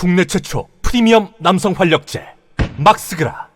국내 최초 프리미엄 남성 활력제 막스그라.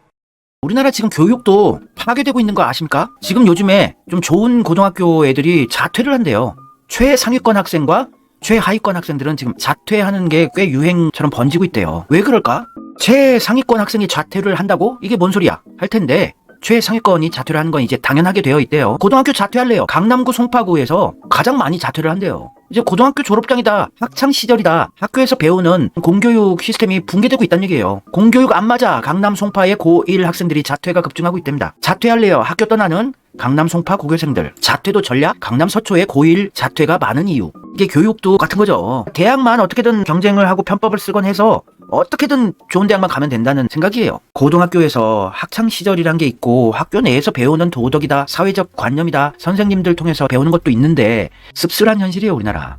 우리나라 지금 교육도 파괴되고 있는 거 아십니까? 지금 요즘에 좀 좋은 고등학교 애들이 자퇴를 한대요. 최상위권 학생과 최하위권 학생들은 지금 자퇴하는 게 꽤 유행처럼 번지고 있대요. 왜 그럴까? 최상위권 학생이 자퇴를 한다고? 이게 뭔 소리야? 할 텐데 최상위권이 자퇴를 하는 건 이제 당연하게 되어 있대요. 고등학교 자퇴할래요. 강남구 송파구에서 가장 많이 자퇴를 한대요. 이제 고등학교 졸업장이다, 학창시절이다, 학교에서 배우는 공교육 시스템이 붕괴되고 있다는 얘기예요. 공교육 안 맞아 강남 송파의 고1 학생들이 자퇴가 급증하고 있답니다. 자퇴할래요. 학교 떠나는 강남 송파 고교생들. 자퇴도 전략, 강남 서초의 고1 자퇴가 많은 이유. 이게 교육도 같은 거죠. 대학만 어떻게든 경쟁을 하고 편법을 쓰곤 해서 어떻게든 좋은 대학만 가면 된다는 생각이에요. 고등학교에서 학창시절이란 게 있고 학교 내에서 배우는 도덕이다, 사회적 관념이다, 선생님들 통해서 배우는 것도 있는데 씁쓸한 현실이에요, 우리나라.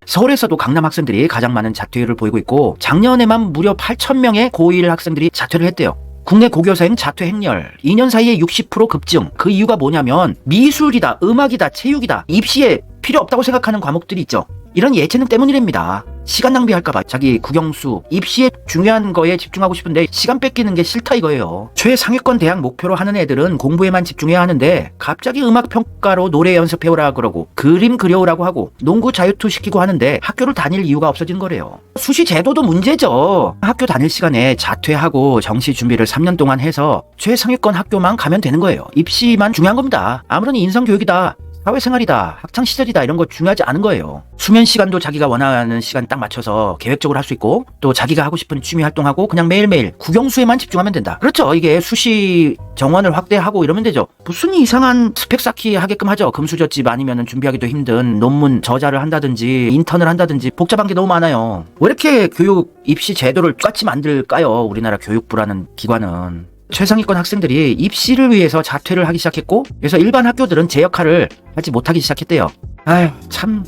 서울에서도 강남 학생들이 가장 많은 자퇴율을 보이고 있고 작년에만 무려 8,000명의 고1 학생들이 자퇴를 했대요. 국내 고교생 자퇴 행렬 2년 사이에 60% 급증. 그 이유가 뭐냐면 미술이다, 음악이다, 체육이다, 입시에 필요 없다고 생각하는 과목들이 있죠. 이런 예체능 때문이랍니다. 시간 낭비할까봐 자기 국영수, 입시에 중요한 거에 집중하고 싶은데 시간 뺏기는 게 싫다 이거예요. 최상위권 대학 목표로 하는 애들은 공부에만 집중해야 하는데 갑자기 음악 평가로 노래 연습해오라 그러고 그림 그려오라고 하고 농구 자유투 시키고 하는데 학교를 다닐 이유가 없어진 거래요. 수시 제도도 문제죠. 학교 다닐 시간에 자퇴하고 정시 준비를 3년 동안 해서 최상위권 학교만 가면 되는 거예요. 입시만 중요한 겁니다. 아무런 인성교육이다, 사회생활이다, 학창시절이다 이런 거 중요하지 않은 거예요. 수면 시간도 자기가 원하는 시간 딱 맞춰서 계획적으로 할 수 있고 또 자기가 하고 싶은 취미 활동하고 그냥 매일매일 국영수에만 집중하면 된다. 그렇죠. 이게 수시 정원을 확대하고 이러면 되죠. 무슨 이상한 스펙 쌓기 하게끔 하죠. 금수저집 아니면 준비하기도 힘든 논문 저자를 한다든지 인턴을 한다든지 복잡한 게 너무 많아요. 왜 이렇게 교육 입시 제도를 똑같이 만들까요? 우리나라 교육부라는 기관은. 최상위권 학생들이 입시를 위해서 자퇴를 하기 시작했고 그래서 일반 학교들은 제 역할을 하지 못하기 시작했대요. 아휴, 참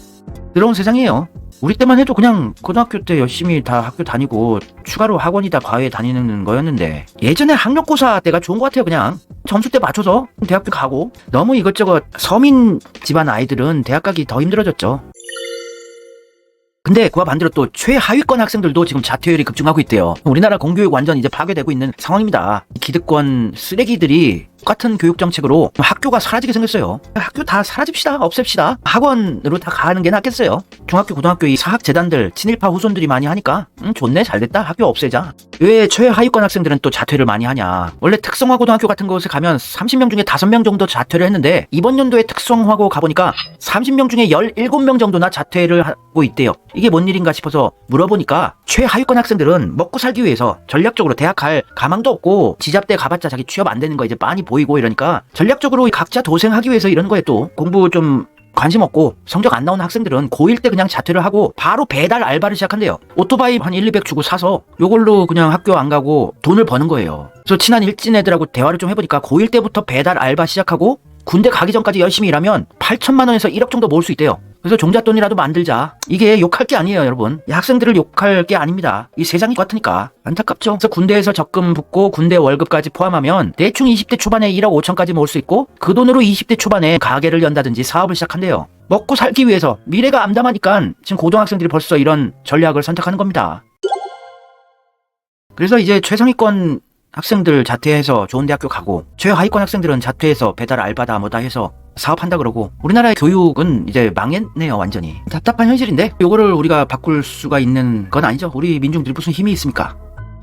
더러운 세상이에요. 우리 때만 해도 그냥 고등학교 때 열심히 다 학교 다니고 추가로 학원이다 과외 다니는 거였는데 예전에 학력고사 때가 좋은 것 같아요. 그냥 점수 때 맞춰서 대학교 가고. 너무 이것저것 서민 집안 아이들은 대학 가기 더 힘들어졌죠. 근데 그와 반대로 또 최하위권 학생들도 지금 자퇴율이 급증하고 있대요. 우리나라 공교육 완전 이제 파괴되고 있는 상황입니다. 기득권 쓰레기들이 똑같은 교육 정책으로 학교가 사라지게 생겼어요. 학교 다 사라집시다, 없앱시다. 학원으로 다 가는 게 낫겠어요. 중학교, 고등학교 이 사학재단들 친일파 후손들이 많이 하니까 좋네, 잘됐다, 학교 없애자. 왜 최하위권 학생들은 또 자퇴를 많이 하냐. 원래 특성화고등학교 같은 곳에 가면 30명 중에 5명 정도 자퇴를 했는데 이번 연도에 특성화고 가보니까 30명 중에 17명 정도나 자퇴를 하고 있대요. 이게 뭔 일인가 싶어서 물어보니까 최하위권 학생들은 먹고 살기 위해서 전략적으로 대학 갈 가망도 없고 지잡대 가봤자 자기 취업 안 되는 거 이제 많이 보이고 이러니까 전략적으로 각자 도생하기 위해서 이런 거에 또 공부 좀 관심 없고 성적 안 나오는 학생들은 고1 때 그냥 자퇴를 하고 바로 배달 알바를 시작한대요. 오토바이 한 1, 200 주고 사서 요걸로 그냥 학교 안 가고 돈을 버는 거예요. 그래서 친한 일진 애들하고 대화를 좀 해보니까 고1 때부터 배달 알바 시작하고 군대 가기 전까지 열심히 일하면 8천만 원에서 1억 정도 모을 수 있대요. 그래서 종잣돈이라도 만들자. 이게 욕할 게 아니에요, 여러분. 이 학생들을 욕할 게 아닙니다. 이 세상이 같으니까. 안타깝죠? 그래서 군대에서 적금 붓고 군대 월급까지 포함하면 대충 20대 초반에 1억 5천까지 모을 수 있고 그 돈으로 20대 초반에 가게를 연다든지 사업을 시작한대요. 먹고 살기 위해서. 미래가 암담하니까 지금 고등학생들이 벌써 이런 전략을 선택하는 겁니다. 그래서 이제 최상위권 학생들 자퇴해서 좋은 대학교 가고 최하위권 학생들은 자퇴해서 배달 알바다 뭐다 해서 사업한다 그러고 우리나라의 교육은 이제 망했네요. 완전히 답답한 현실인데 요거를 우리가 바꿀 수가 있는 건 아니죠. 우리 민중들이 무슨 힘이 있습니까?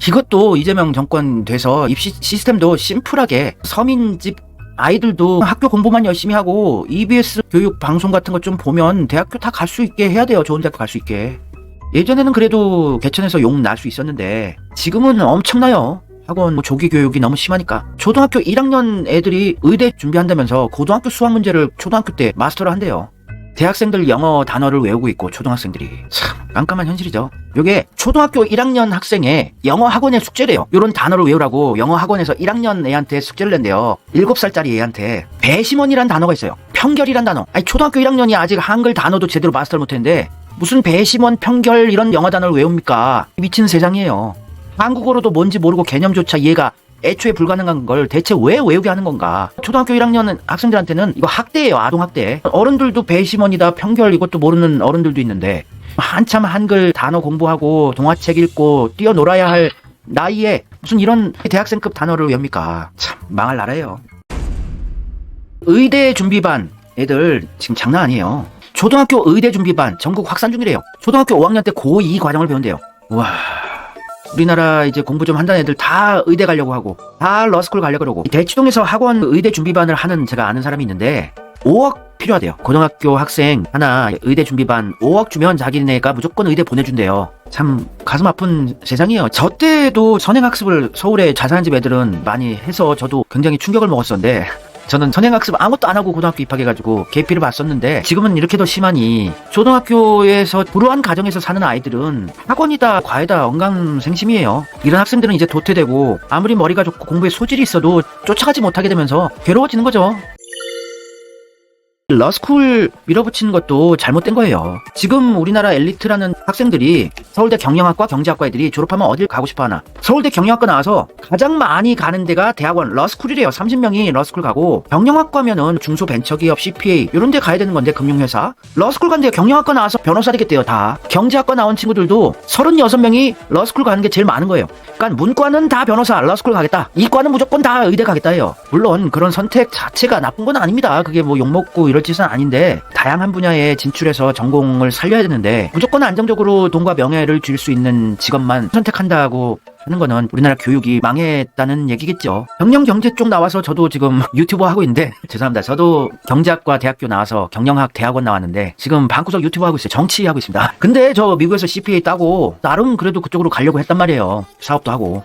이것도 이재명 정권 돼서 입시 시스템도 심플하게 서민집 아이들도 학교 공부만 열심히 하고 EBS 교육 방송 같은 것 좀 보면 대학교 다 갈 수 있게 해야 돼요. 좋은 대학교 갈 수 있게. 예전에는 그래도 개천에서 욕 날 수 있었는데 지금은 엄청나요. 학원 조기 교육이 너무 심하니까. 초등학교 1학년 애들이 의대 준비한다면서 고등학교 수학 문제를 초등학교 때 마스터를 한대요. 대학생들 영어 단어를 외우고 있고 초등학생들이. 참 깜깜한 현실이죠. 요게 초등학교 1학년 학생의 영어 학원의 숙제래요. 요런 단어를 외우라고 영어 학원에서 1학년 애한테 숙제를 낸대요. 7살짜리 애한테. 배심원이란 단어가 있어요. 평결이란 단어. 아니 초등학교 1학년이 아직 한글 단어도 제대로 마스터를 못했는데 무슨 배심원, 평결 이런 영어 단어를 외웁니까? 미친 세상이에요. 한국어로도 뭔지 모르고 개념조차 이해가 애초에 불가능한 걸 대체 왜 외우게 하는 건가. 초등학교 1학년 학생들한테는 이거 학대예요. 아동학대. 어른들도 배심원이다 평결 이것도 모르는 어른들도 있는데 한참 한글 단어 공부하고 동화책 읽고 뛰어놀아야 할 나이에 무슨 이런 대학생급 단어를 외웁니까? 참 망할 나라예요. 의대 준비반 애들 지금 장난 아니에요. 초등학교 의대 준비반 전국 확산 중이래요. 초등학교 5학년 때 고2 과정을 배운대요. 와, 우리나라 이제 공부 좀 한다는 애들 다 의대 가려고 하고 다 러스쿨 가려고 그러고. 대치동에서 학원 의대 준비반을 하는 제가 아는 사람이 있는데 5억 필요하대요. 고등학교 학생 하나 의대 준비반 5억 주면 자기네가 무조건 의대 보내준대요. 참 가슴 아픈 세상이에요. 저 때도 선행학습을 서울의 자산집 애들은 많이 해서 저도 굉장히 충격을 먹었었는데, 저는 선행학습 아무것도 안 하고 고등학교 입학해가지고 계피를 봤었는데, 지금은 이렇게 더 심하니 초등학교에서 불우한 가정에서 사는 아이들은 학원이다 과외다 언감생심이에요. 이런 학생들은 이제 도태되고 아무리 머리가 좋고 공부에 소질이 있어도 쫓아가지 못하게 되면서 괴로워지는 거죠. 러스쿨 밀어붙이는 것도 잘못된 거예요. 지금 우리나라 엘리트라는 학생들이 서울대 경영학과 경제학과 애들이 졸업하면 어딜 가고 싶어 하나? 서울대 경영학과 나와서 가장 많이 가는 데가 대학원 러스쿨이래요. 30명이 러스쿨 가고, 경영학과면은 중소벤처기업 CPA 이런 데 가야 되는 건데, 금융회사. 러스쿨 간데 경영학과 나와서 변호사 되겠대요. 다. 경제학과 나온 친구들도 36명이 러스쿨 가는 게 제일 많은 거예요. 그러니까 문과는 다 변호사 러스쿨 가겠다, 이과는 무조건 다 의대 가겠다 해요. 물론 그런 선택 자체가 나쁜 건 아닙니다. 그게 뭐 욕먹고 이럴 짓은 아닌데, 다양한 분야에 진출해서 전공을 살려야 되는데 무조건 안정적으로 돈과 명예를 줄 수 있는 직업만 선택한다고 하는 거는 우리나라 교육이 망했다는 얘기겠죠. 경영 경제 쪽 나와서 저도 지금 유튜버 하고 있는데, 죄송합니다. 저도 경제학과 대학교 나와서 경영학 대학원 나왔는데 지금 방구석 유튜버 하고 있어요. 정치 하고 있습니다. 근데 저 미국에서 CPA 따고 나름 그래도 그쪽으로 가려고 했단 말이에요. 사업도 하고.